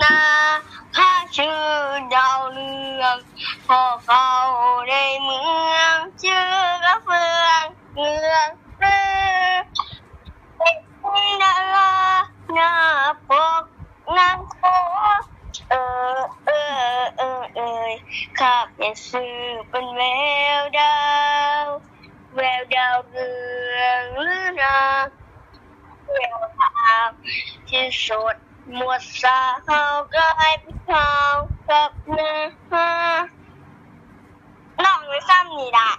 นาข้าชื่อดาวเรืองพอเขาในเมืองชื่อกระเฟืองเมืองเรือเป็นดาราหน้าปกนางโคข้าเป็นสื่อเป็นแววดาวแววดาวเรืองหรือนาแววดาวที่สุดหมดสาวกลายเป็นขาวกับเนื้อน้องไม่ซ้ำนี่ล่ะ